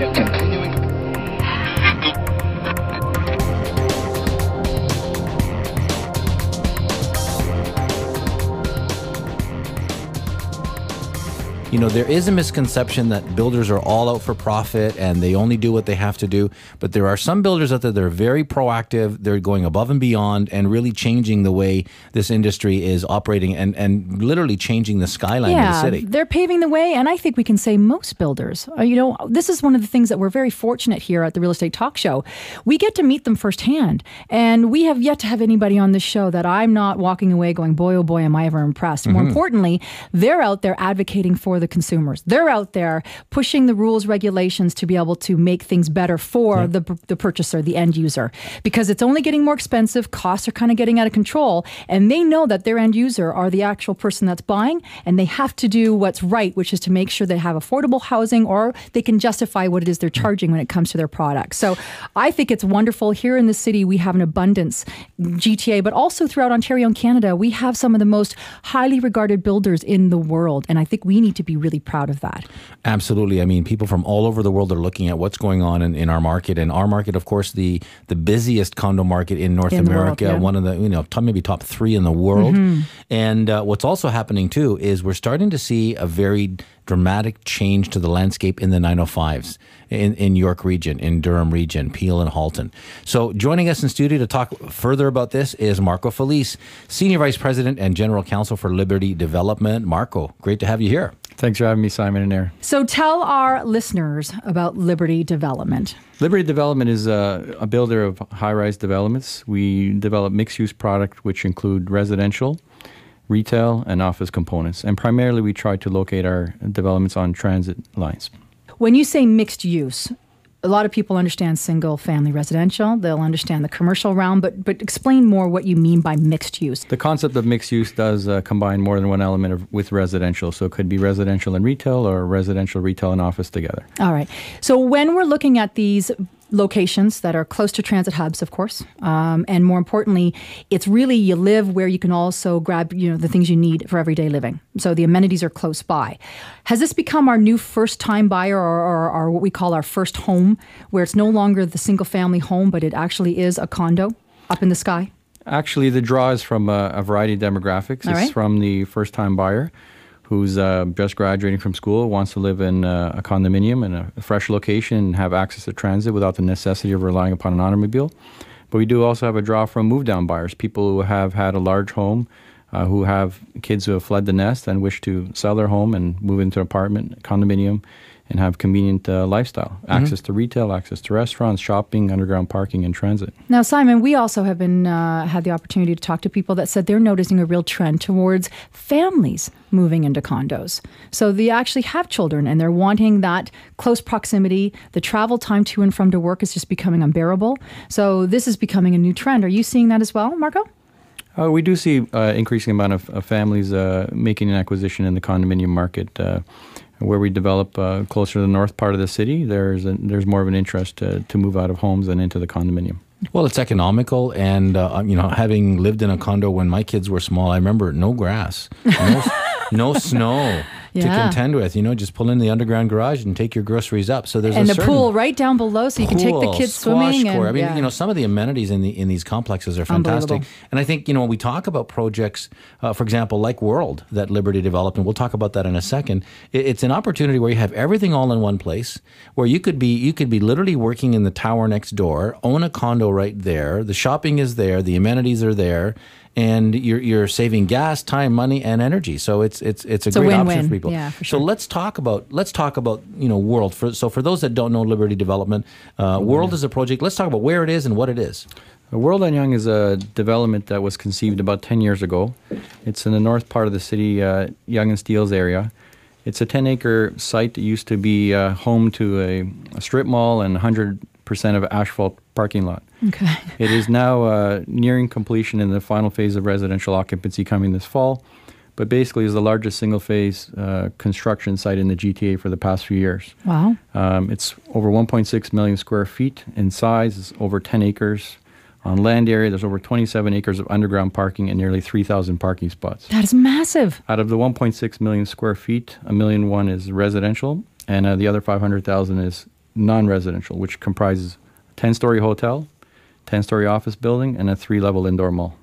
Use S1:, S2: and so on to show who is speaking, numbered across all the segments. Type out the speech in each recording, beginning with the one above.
S1: Continuing.
S2: You know, there is a misconception that builders are all out for profit and they only do what they have to do. But there are some builders out there that are very proactive. They're going above and beyond and really changing the way this industry is operating and literally changing the skyline of the city.
S3: They're paving the way. And I think we can say most builders. You know, this is one of the things that we're very fortunate here at the Real Estate Talk Show. We get to meet them firsthand. And we have yet to have anybody on this show that I'm not walking away going, boy, oh boy, am I ever impressed. More importantly, they're out there advocating for the consumers. They're out there pushing the rules, regulations to be able to make things better for the purchaser, the end user, because it's only getting more expensive. Costs are kind of getting out of control, and they know that their end user are the actual person that's buying, and they have to do what's right, which is to make sure they have affordable housing or they can justify what it is they're charging when it comes to their products. So I think it's wonderful. Here in the city, we have an abundance, GTA, but also throughout Ontario and Canada, we have some of the most highly regarded builders in the world, and I think we need to be really proud of that.
S2: Absolutely. I mean, people from all over the world are looking at what's going on in our market. And our market, of course, the busiest condo market in North America,
S3: world,
S2: one of the, maybe top 3 in the world. And what's also happening too is we're starting to see a very dramatic change to the landscape in the 905s in York region, in Durham region, Peel and Halton. So joining us in studio to talk further about this is Marco Filice, Senior Vice President and General Counsel for Liberty Development. Marco, great to have you here.
S4: Thanks for having me, Simon and Erin.
S3: So tell our listeners about Liberty Development.
S4: Liberty Development is a builder of high-rise developments. We develop mixed-use product, which include residential, retail, and office components. And primarily, we try to locate our developments on transit lines.
S3: When you say mixed use, a lot of people understand single-family residential. They'll understand the commercial realm, but explain more what you mean by mixed use.
S4: The concept of mixed use does combine more than one element with residential. So it could be residential and retail or residential, retail, and office together.
S3: All right. So when we're looking at these locations that are close to transit hubs, of course, and more importantly, it's really you live where you can also grab the things you need for everyday living. So the amenities are close by. Has this become our new first-time buyer or what we call our first home, where it's no longer the single-family home, but it actually is a condo up in the sky?
S4: Actually, the draw is from a variety of demographics. It's from the first-time buyer who's just graduating from school, wants to live in a condominium in a fresh location and have access to transit without the necessity of relying upon an automobile. But we do also have a draw from move-down buyers, people who have had a large home, who have kids who have fled the nest and wish to sell their home and move into an apartment, condominium, and have convenient lifestyle, access to retail, access to restaurants, shopping, underground parking, and transit.
S3: Now, Simon, we also have been had the opportunity to talk to people that said they're noticing a real trend towards families moving into condos. So they actually have children and they're wanting that close proximity. The travel time to and from to work is just becoming unbearable. So this is becoming a new trend. Are you seeing that as well, Marco?
S4: We do see increasing amount of families making an acquisition in the condominium market. Where we develop closer to the north part of the city, there's more of an interest to move out of homes and into the condominium.
S2: Well, it's economical, and having lived in a condo when my kids were small, I remember no grass, no snow to contend with. Just pull in the underground garage and take your groceries up. So there's
S3: the pool right down below, so you can take the kids swimming.
S2: Court. I mean, some of the amenities in these complexes are fantastic. And I think when we talk about projects, for example, like World that Liberty developed, and we'll talk about that in a second. It's an opportunity where you have everything all in one place, where you could be literally working in the tower next door, own a condo right there. The shopping is there, the amenities are there. And you're saving gas, time, money, and energy. So it's a great option for people.
S3: Yeah, for sure.
S2: So let's talk about World. So for those that don't know Liberty Development, World is a project. Let's talk about where it is and what it is.
S4: World on Yonge is a development that was conceived about 10 years ago. It's in the north part of the city, Yonge and Steeles area. It's a 10-acre site that used to be home to a strip mall and 100% of asphalt parking lot.
S3: Okay.
S4: It is now nearing completion in the final phase of residential occupancy coming this fall, but basically is the largest single-phase construction site in the GTA for the past few years.
S3: Wow.
S4: It's over 1.6 million square feet in size. It's over 10 acres. On land area, there's over 27 acres of underground parking and nearly 3,000 parking spots.
S3: That is massive.
S4: Out of the 1.6 million square feet, 1,000,001 is residential, and the other 500,000 is non-residential, which comprises a 10-story hotel, 10-story office building, and a 3-level indoor mall.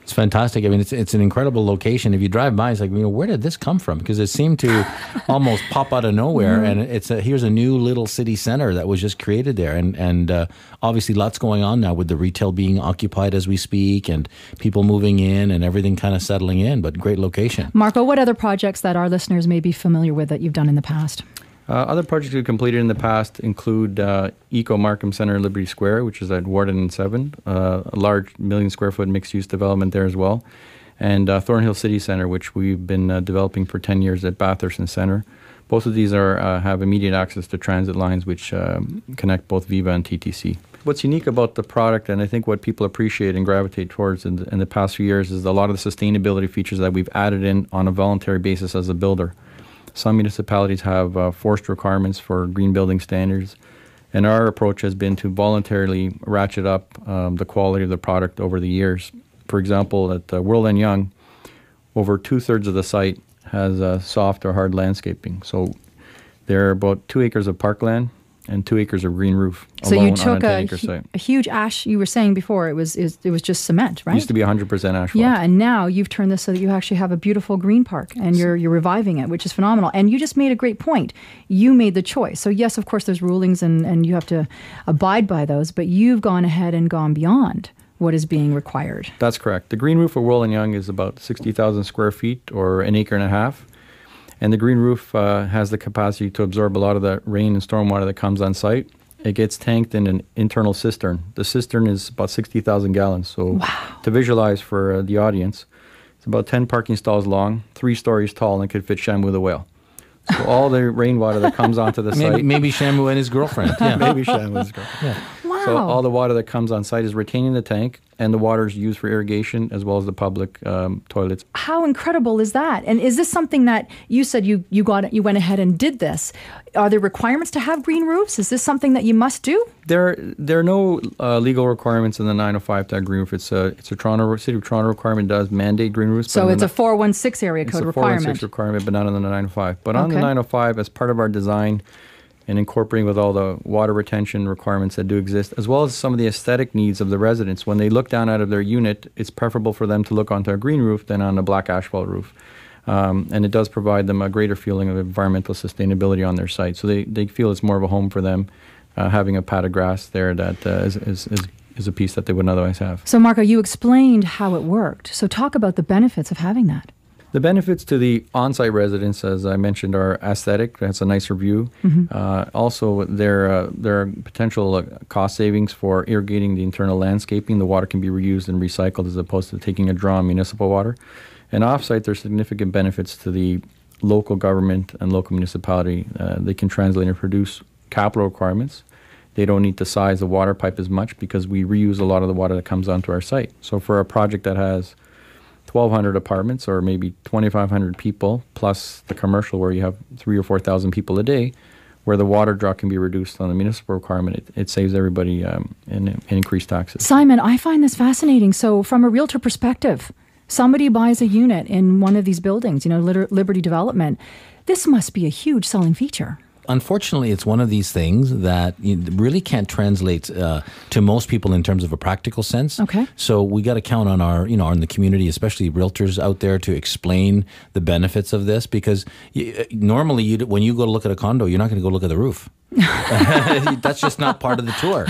S2: It's fantastic. I mean, it's an incredible location. If you drive by, it's like, where did this come from? Because it seemed to almost pop out of nowhere. And here's a new little city center that was just created there. And obviously lots going on now with the retail being occupied as we speak and people moving in and everything kind of settling in, but great location.
S3: Marco, what other projects that our listeners may be familiar with that you've done in the past?
S4: Other projects we've completed in the past include Eco Markham Centre in Liberty Square, which is at Warden and 7, a large 1 million square foot mixed-use development there as well, and Thornhill City Centre, which we've been developing for 10 years at Bathurst Centre. Both of these have immediate access to transit lines which connect both Viva and TTC. What's unique about the product, and I think what people appreciate and gravitate towards in the past few years, is a lot of the sustainability features that we've added in on a voluntary basis as a builder. Some municipalities have forced requirements for green building standards, and our approach has been to voluntarily ratchet up the quality of the product over the years. For example, at World and Young, over 2/3 of the site has soft or hard landscaping. So there are about 2 acres of parkland and 2 acres of green roof.
S3: So you took a huge ash. You were saying before it was just cement, right?
S4: It used to be 100% asphalt.
S3: Yeah, and now you've turned this so that you actually have a beautiful green park, and you're reviving it, which is phenomenal. And you just made a great point. You made the choice. So yes, of course, there's rulings, and you have to abide by those. But you've gone ahead and gone beyond what is being required.
S4: That's correct. The green roof of World and Young is about 60,000 square feet, or an acre and a half. And the green roof has the capacity to absorb a lot of the rain and stormwater that comes on site. It gets tanked in an internal cistern. The cistern is about 60,000 gallons. So to visualize for the audience, it's about 10 parking stalls long, 3 stories tall, and it could fit Shamu the whale. So all the rainwater that comes onto the site...
S2: Maybe Shamu and his girlfriend.
S4: Yeah. Maybe Shamu and his girlfriend. Yeah.
S3: Wow.
S4: So all the water that comes on site is retained in the tank, and the water is used for irrigation as well as the public toilets.
S3: How incredible is that? And is this something that you said you went ahead and did this? Are there requirements to have green roofs? Is this something that you must do?
S4: There are no legal requirements in the 905 to have green roof. It's a City of Toronto requirement does mandate green roofs.
S3: So it's a 416 area code requirement.
S4: It's a 416 requirement, but not on the 905. But on the 905, as part of our design, and incorporating with all the water retention requirements that do exist, as well as some of the aesthetic needs of the residents. When they look down out of their unit, it's preferable for them to look onto a green roof than on a black asphalt roof. And it does provide them a greater feeling of environmental sustainability on their site. So they feel it's more of a home for them, having a pad of grass there that is a piece that they wouldn't otherwise have.
S3: So Marco, you explained how it worked. So talk about the benefits of having that.
S4: The benefits to the on-site residents, as I mentioned, are aesthetic. That's a nicer view. Mm-hmm. Also, there are potential cost savings for irrigating the internal landscaping. The water can be reused and recycled as opposed to taking a draw on municipal water. And off-site, there's significant benefits to the local government and local municipality. They can translate and produce capital requirements. They don't need to size the water pipe as much because we reuse a lot of the water that comes onto our site. So for a project that has 1,200 apartments or maybe 2,500 people, plus the commercial where you have 3,000 or 4,000 people a day, where the water draw can be reduced on the municipal requirement, it saves everybody in increased taxes.
S3: Simon, I find this fascinating. So from a realtor perspective, somebody buys a unit in one of these buildings, Liberty Development, this must be a huge selling feature.
S2: Unfortunately, it's one of these things that really can't translate to most people in terms of a practical sense.
S3: Okay.
S2: So we got to count on our, on the community, especially realtors out there, to explain the benefits of this. Because normally, when you go to look at a condo, you're not going to go look at the roof. That's just not part of the tour.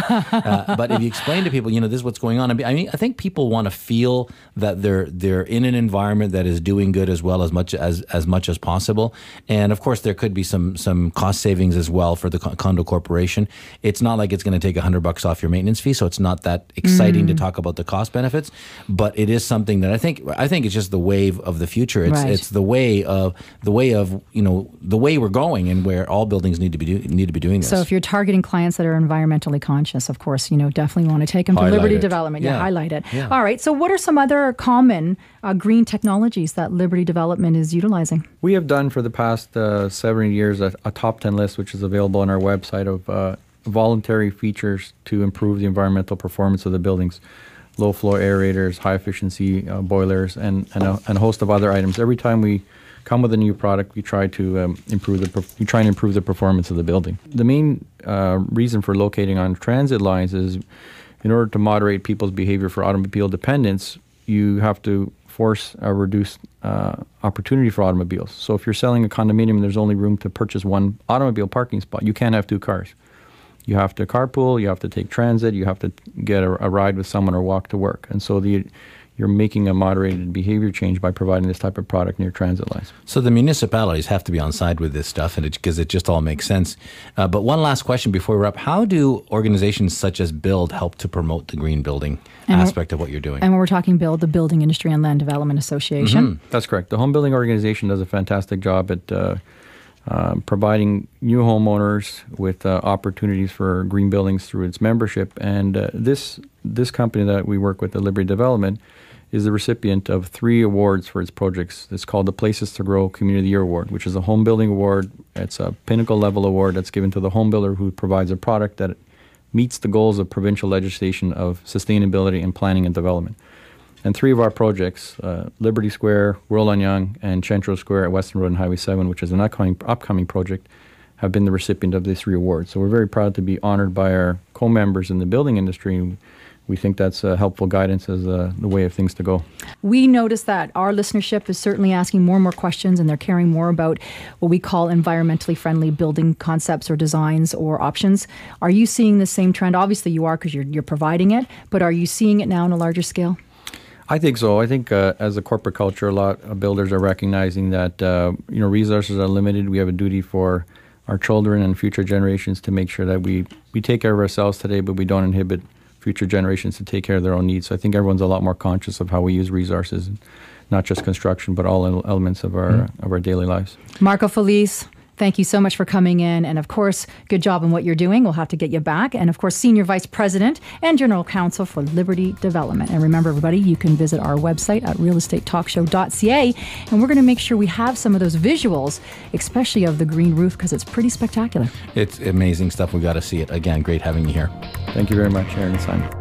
S2: But if you explain to people, this is what's going on. I think people want to feel that they're in an environment that is doing good as much as possible. And of course, there could be some cost savings as well for the condo corporation. It's not like it's going to take $100 off your maintenance fee, so it's not that exciting to talk about the cost benefits. But it is something that I think it's just the wave of the future. It's the way of the way we're going, and where all buildings need to be doing this.
S3: So if you're targeting clients that are environmentally conscious, of course, definitely want to take them to Liberty Development. Yeah, highlight it. Yeah. All right. So what are some other common green technologies that Liberty Development is utilizing?
S4: We have done for the past 7 years a top 10 list, which is available on our website, of voluntary features to improve the environmental performance of the buildings. Low flow aerators, high efficiency boilers, and a host of other items. Every time we come with a new product, we try to improve the performance of the building. The main reason for locating on transit lines is in order to moderate people's behavior for automobile dependence, you have to force a reduced opportunity for automobiles. So if you're selling a condominium and there's only room to purchase one automobile parking spot, you can't have two cars. You have to carpool, you have to take transit, you have to get a ride with someone or walk to work. And so you're making a moderated behavior change by providing this type of product near transit lines.
S2: So the municipalities have to be on side with this stuff because it just all makes sense. But one last question before we wrap. How do organizations such as BUILD help to promote the green building aspect of what you're doing?
S3: And when we're talking BUILD, the Building Industry and Land Development Association.
S2: Mm-hmm.
S4: That's correct. The home building organization does a fantastic job at providing new homeowners with opportunities for green buildings through its membership. And this company that we work with, the Liberty Development, is the recipient of 3 awards for its projects. It's called the Places to Grow Community of the Year Award, which is a home building award. It's a pinnacle level award that's given to the home builder who provides a product that meets the goals of provincial legislation of sustainability and planning and development. And 3 of our projects, Liberty Square, World on Young, and Central Square at Western Road and Highway 7, which is an upcoming project, have been the recipient of these 3 awards. So we're very proud to be honored by our co-members in the building industry. We think that's helpful guidance as the way of things to go.
S3: We notice that our listenership is certainly asking more and more questions, and they're caring more about what we call environmentally friendly building concepts or designs or options. Are you seeing the same trend? Obviously you are, because you're providing it, but are you seeing it now on a larger scale?
S4: I think so. I think as a corporate culture, a lot of builders are recognizing that resources are limited. We have a duty for our children and future generations to make sure that we take care of ourselves today, but we don't inhibit future generations to take care of their own needs. So I think everyone's a lot more conscious of how we use resources, not just construction, but all elements of our daily lives.
S3: Marco Filice, thank you so much for coming in. And of course, good job in what you're doing. We'll have to get you back. And of course, Senior Vice President and General Counsel for Liberty Development. And remember, everybody, you can visit our website at realestatetalkshow.ca. And we're going to make sure we have some of those visuals, especially of the green roof, because it's pretty spectacular.
S2: It's amazing stuff. We've got to see it. Again, great having you here.
S4: Thank you very much, Erin and Simon.